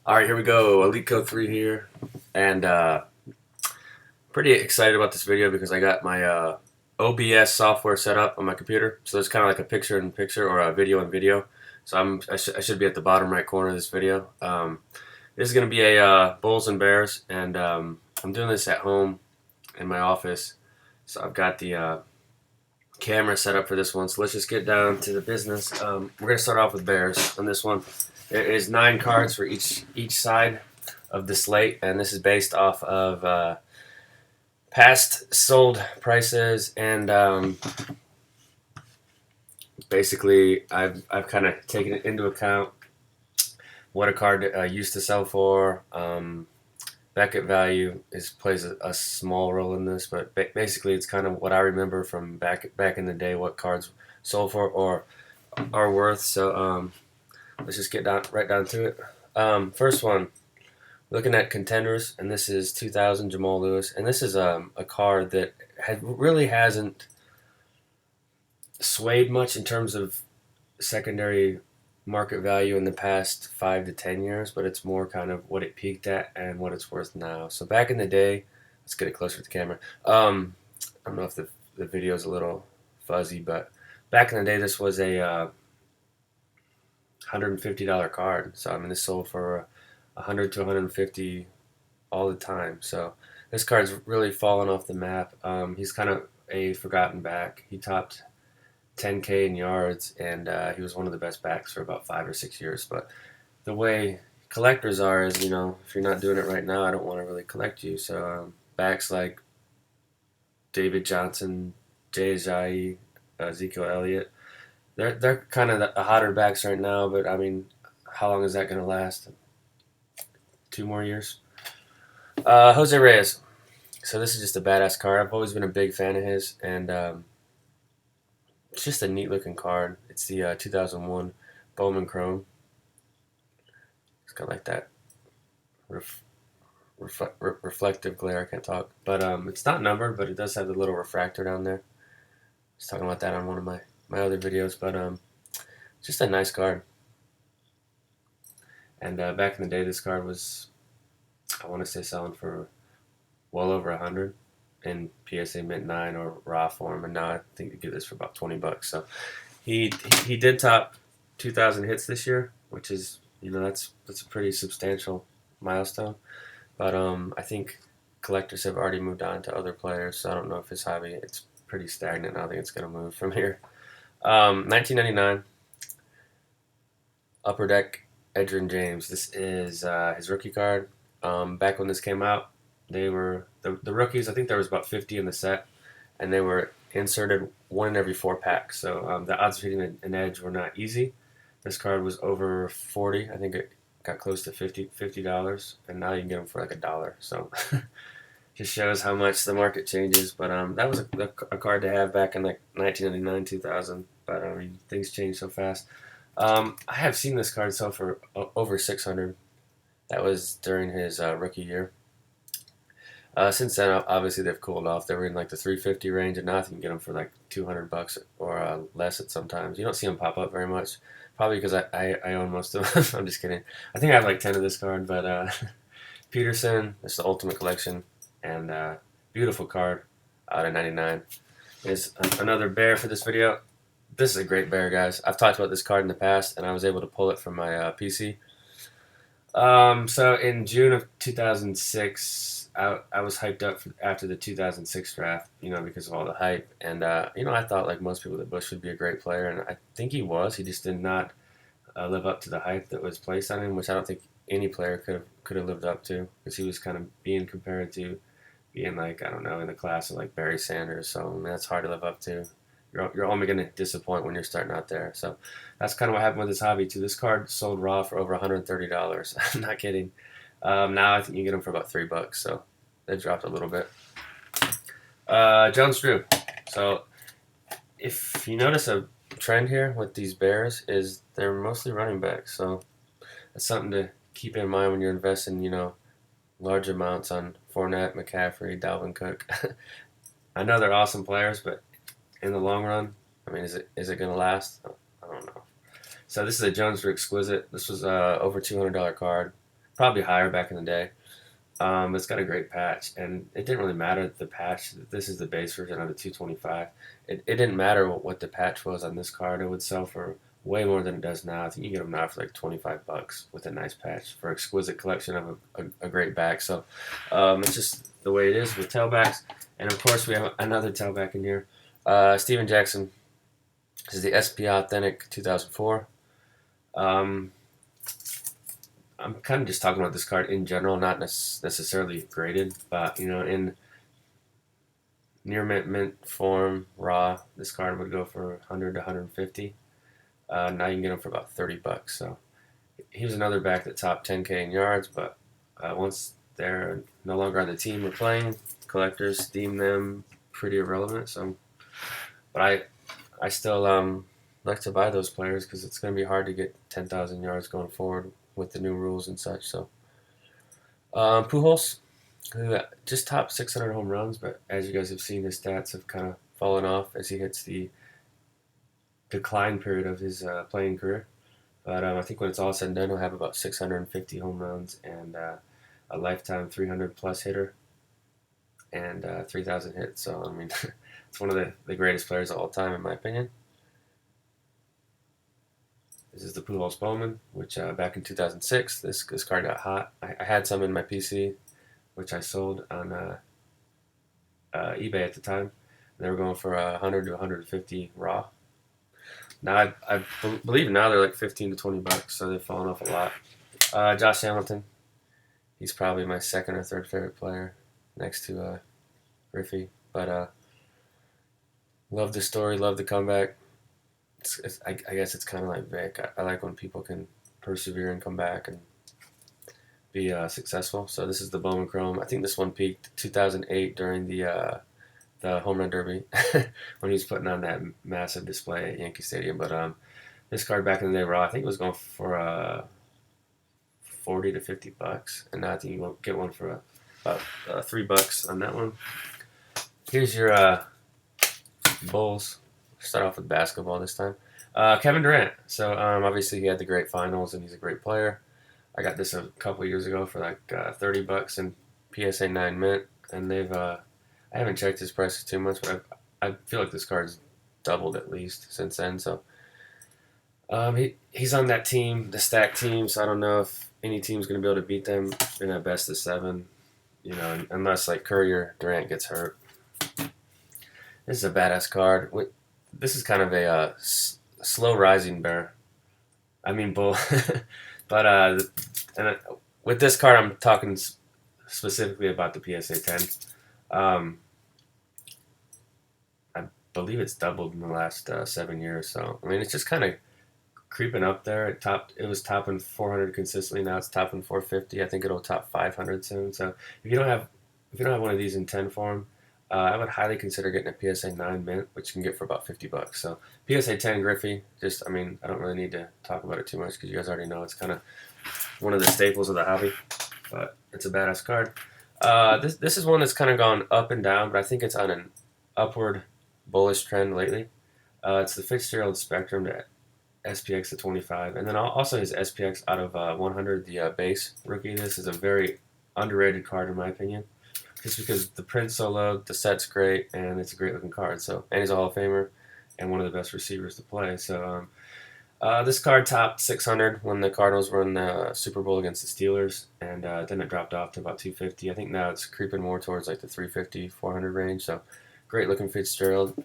All right, here we go. Elite Code 3 here. And pretty excited about this video because I got my OBS software set up on my computer. So it's kind of like a picture in picture or a video in video. So I should be at the bottom right corner of this video. This is going to be a Bulls and Bears. And I'm doing this at home in my office. So I've got the camera set up for this one. So let's just get down to the business. We're going to start off with Bears on this one. There is 9 cards for each side of the slate, and this is based off of past sold prices, and basically I've kind of taken it into account what a card used to sell for. Back value plays a small role in this, but basically it's kind of what I remember from back in the day, what cards sold for or are worth. So let's just get right down to it. First one, looking at contenders, and this is 2000 Jamal Lewis, and this is a card that really hasn't swayed much in terms of secondary market value in the past 5 to 10 years, but it's more kind of what it peaked at and what it's worth now. So back in the day, let's get it closer to the camera. I don't know if the video is a little fuzzy, but back in the day, this was a $150 card. So I mean, this sold for 100 to 150 all the time. So this card's really fallen off the map. He's kind of a forgotten back. He topped 10K in yards, and he was one of the best backs for about 5 or 6 years. But the way collectors are is, if you're not doing it right now, I don't want to really collect you. So backs like David Johnson, Jay Ajayi, Ezekiel Elliott, they're kind of the hotter backs right now. But I mean, how long is that going to last? 2 more years. Jose Reyes. So this is just a badass card. I've always been a big fan of his, and it's just a neat looking card. It's the 2001 Bowman Chrome. It's got like that reflective glare. I can't talk, but it's not numbered, but it does have the little refractor down there. I was talking about that on one of my other videos, but just a nice card. And back in the day, this card was, I want to say, selling for well over 100 in PSA Mint 9 or raw form, and now I think they get this for about $20. So he did top 2,000 hits this year, which is, that's a pretty substantial milestone. But I think collectors have already moved on to other players, so I don't know if his hobby, it's pretty stagnant. I don't think it's going to move from here. 1999 Upper Deck Edgerrin James. This is his rookie card. Back when this came out, they were the rookies. I think there was about 50 in the set, and they were inserted 1 in every 4 packs. So the odds of hitting an edge were not easy. This card was over 40. I think it got close to $50, and now you can get them for like $1. So just shows how much the market changes. But that was a card to have back in like 1999, 2000. But I mean, things change so fast. I have seen this card sell for over 600. That was during his rookie year. Since then, obviously they've cooled off. They were in like the 350 range, and now I think you can get them for like $200 or less at sometimes. You don't see them pop up very much, probably because I own most of them. I'm just kidding. I think I have like 10 of this card, but Peterson, it's the Ultimate Collection, and beautiful card out of 99. Is another bear for this video. This is a great bear, guys. I've talked about this card in the past, and I was able to pull it from my PC. So in June of 2006, I was hyped up after the 2006 draft, because of all the hype. And, I thought, like most people, that Bush would be a great player, and I think he was. He just did not live up to the hype that was placed on him, which I don't think any player could have lived up to, because he was kind of being compared to being, like, I don't know, in the class of, like, Barry Sanders. So, I mean, that's hard to live up to. You're only going to disappoint when you're starting out there. So that's kind of what happened with this hobby, too. This card sold raw for over $130. I'm not kidding. Now I think you get them for about $3, so they dropped a little bit. Jones Drew. So if you notice a trend here with these Bears is they're mostly running backs. So that's something to keep in mind when you're investing, large amounts on Fournette, McCaffrey, Dalvin Cook. I know they're awesome players, but in the long run, I mean, is it going to last? I don't know. So this is a Jones Drew Exquisite. This was over $200 card. probably higher back in the day. It's got a great patch, and it didn't really matter the patch. This is the base version of the 225. It didn't matter what the patch was on this card. It would sell for way more than it does now. I think you get them now for like 25 bucks with a nice patch for exquisite collection of a great back. So it's just the way it is with tailbacks. And of course, we have another tailback in here. Steven Jackson. This is the SP Authentic 2004. I'm kind of just talking about this card in general, not necessarily graded, but in near mint form, raw, this card would go for 100 to 150. Now you can get him for about 30 bucks. So he was another back that topped 10K in yards, but once they're no longer on the team or playing, collectors deem them pretty irrelevant. So, but I still like to buy those players because it's going to be hard to get 10,000 yards going forward with the new rules and such. So, Pujols, who just topped 600 home runs, but as you guys have seen, his stats have kind of fallen off as he hits the decline period of his playing career. But I think when it's all said and done, he'll have about 650 home runs and a lifetime 300 plus hitter and 3,000 hits. So, I mean, it's one of the greatest players of all time, in my opinion. This is the Pujols Bowman, which back in 2006, this card got hot. I had some in my PC, which I sold on eBay at the time. They were going for 100 to 150 raw. Now I believe now they're like 15 to 20 bucks, so they've fallen off a lot. Josh Hamilton, he's probably my second or third favorite player, next to Griffey. But love the story, love the comeback. I guess it's kind of like Vic. I like when people can persevere and come back and be successful. So this is the Bowman Chrome. I think this one peaked 2008 during the Home Run Derby when he was putting on that massive display at Yankee Stadium. But this card back in the day, raw, I think it was going for 40 to 50 bucks, and now I think you will get one for about $3 on that one. Here's your Bulls. Start off with basketball this time. Kevin Durant. So obviously he had the great finals, and he's a great player. I got this a couple years ago for like 30 bucks in PSA 9 mint, and they've I haven't checked his prices too much, but I feel like this card's doubled at least since then. So he's on that team, the stack team. So I don't know if any team's going to be able to beat them in a best of 7. Unless like Curry or Durant gets hurt. This is a badass card. This is kind of a slow rising bear. I mean bull. But with this card, I'm talking specifically about the PSA 10. I believe it's doubled in the last 7 years. So I mean, it's just kind of creeping up there. It was topping 400 consistently. Now it's topping 450. I think it'll top 500 soon. So if you don't have one of these in 10 form, I would highly consider getting a PSA 9 mint, which you can get for about 50 bucks. So PSA 10 Griffey, I don't really need to talk about it too much because you guys already know it's kind of one of the staples of the hobby, but it's a badass card. This is one that's kind of gone up and down, but I think it's on an upward bullish trend lately. It's the Fitzgerald Spectrum to SPX to 25, and then also his SPX out of 100, the base rookie. This is a very underrated card in my opinion. Just because the print's so low, the set's great, and it's a great looking card. So, and he's a Hall of Famer and one of the best receivers to play. So, this card topped 600 when the Cardinals were in the Super Bowl against the Steelers, and then it dropped off to about 250. I think now it's creeping more towards like the 350, 400 range. So, great looking Fitzgerald.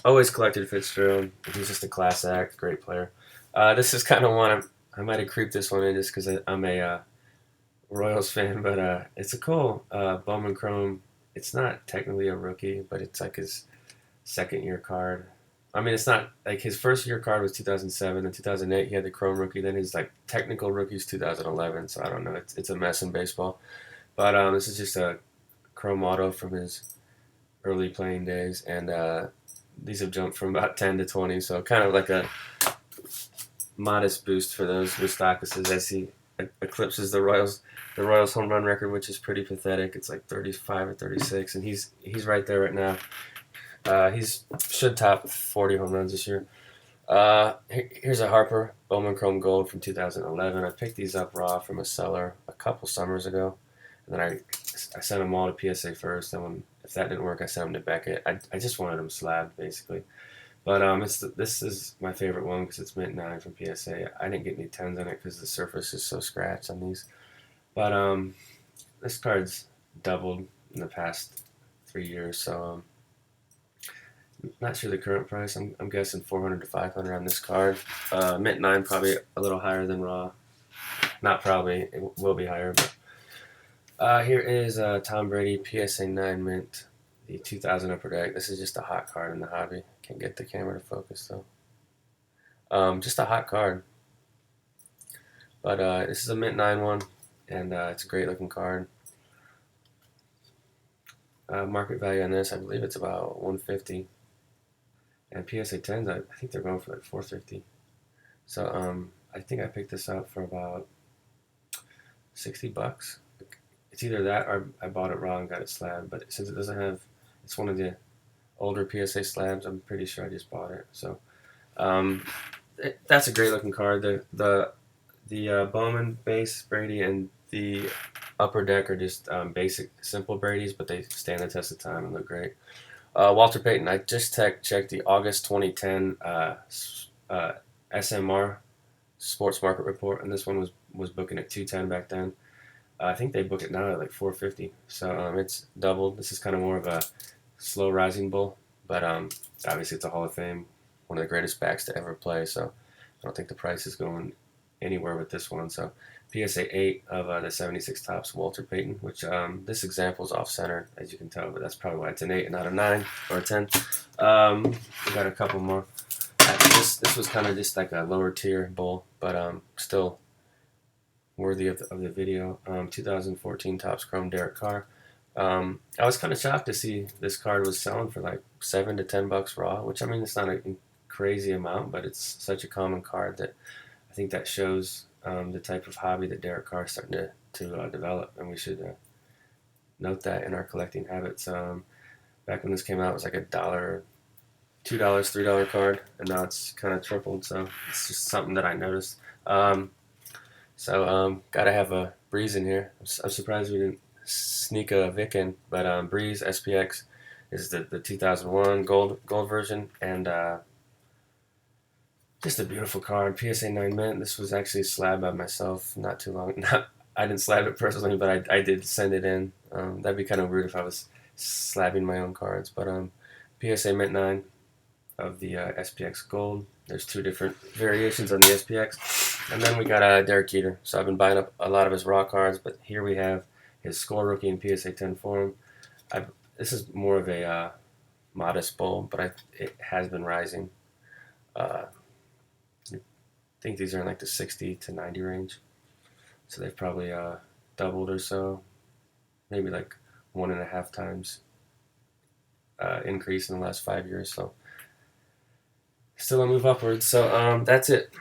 Always collected Fitzgerald. He's just a class act, great player. This is kind of one I might have creeped this one in just because I'm a Royals fan, but it's a cool Bowman Chrome. It's not technically a rookie, but it's like his second year card. I mean, it's not like his first year card was 2007, and 2008 he had the Chrome rookie. Then his like technical rookie's 2011. So I don't know. It's a mess in baseball. But this is just a Chrome auto from his early playing days, and these have jumped from about 10 to 20. So kind of like a modest boost for those Mustakas as he eclipses the Royals home run record, which is pretty pathetic. It's like 35 or 36, and he's right there right now. He's should top 40 home runs this year. Here's a Harper Bowman Chrome Gold from 2011. I picked these up raw from a seller a couple summers ago, and then I sent them all to PSA first. And if that didn't work, I sent them to Beckett. I just wanted them slabbed basically. But this is my favorite one because it's mint 9 from PSA. I didn't get any 10s on it because the surface is so scratched on these. But this card's doubled in the past 3 years, so not sure the current price. I'm guessing 400 to 500 on this card. Mint 9 probably a little higher than raw. Not probably, it will be higher. But here is Tom Brady PSA 9 mint, the 2000 Upper Deck. This is just a hot card in the hobby. Can't get the camera to focus though. Just a hot card. But this is a mint 9 one, and it's a great looking card. Market value on this, I believe it's about 150. And PSA 10s, I think they're going for like 450. So I think I picked this up for about $60. It's either that or I bought it raw and got it slabbed. But since it doesn't have, it's one of the older PSA slabs, I'm pretty sure I just bought it. So that's a great looking card. The Bowman base Brady and the Upper Deck are just basic, simple Brady's, but they stand the test of time and look great. Walter Payton, I just checked the August 2010 SMR Sports Market Report, and this one was booking at 210 back then. I think they book it now at like 450, so it's doubled. This is kind of more of a slow rising bull, but obviously it's a Hall of Fame, one of the greatest backs to ever play. So I don't think the price is going anywhere with this one. So PSA 8 of the 76 Topps Walter Payton, which this example is off center, as you can tell, but that's probably why it's an 8 and not a 9 or a 10. We got a couple more. This was kind of just like a lower tier bull, but still worthy of the video. 2014 Topps Chrome Derek Carr. I was kind of shocked to see this card was selling for like $7 to $10 raw, which I mean it's not a crazy amount, but it's such a common card that I think that shows the type of hobby that Derek Carr is starting to develop, and we should note that in our collecting habits. Back when this came out, it was like $1, $2, $3 card, and now it's kind of tripled. So it's just something that I noticed. Gotta have a Brees in here. I'm surprised we didn't sneak a Vic in, but Brees SPX is the 2001 gold version, and just a beautiful card. PSA 9 mint. This was actually slabbed by myself not too long. I didn't slab it personally, but I did send it in. That'd be kind of weird if I was slabbing my own cards. But PSA mint 9 of the SPX gold. There's two different variations on the SPX. And then we got Derek Jeter. So I've been buying up a lot of his raw cards, but here we have his score rookie in PSA 10 form. This is more of a modest bull, but it has been rising. I think these are in like the 60 to 90 range. So they've probably doubled or so, maybe like 1.5 times increase in the last 5 years. So still a move upwards. So that's it.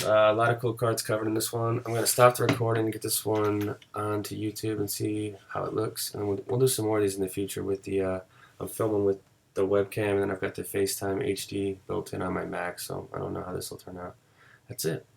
A lot of cool cards covered in this one. I'm going to stop the recording and get this one onto YouTube and see how it looks. And we'll do some more of these in the future with the, I'm filming with the webcam, and then I've got the FaceTime HD built in on my Mac, so I don't know how this will turn out. That's it.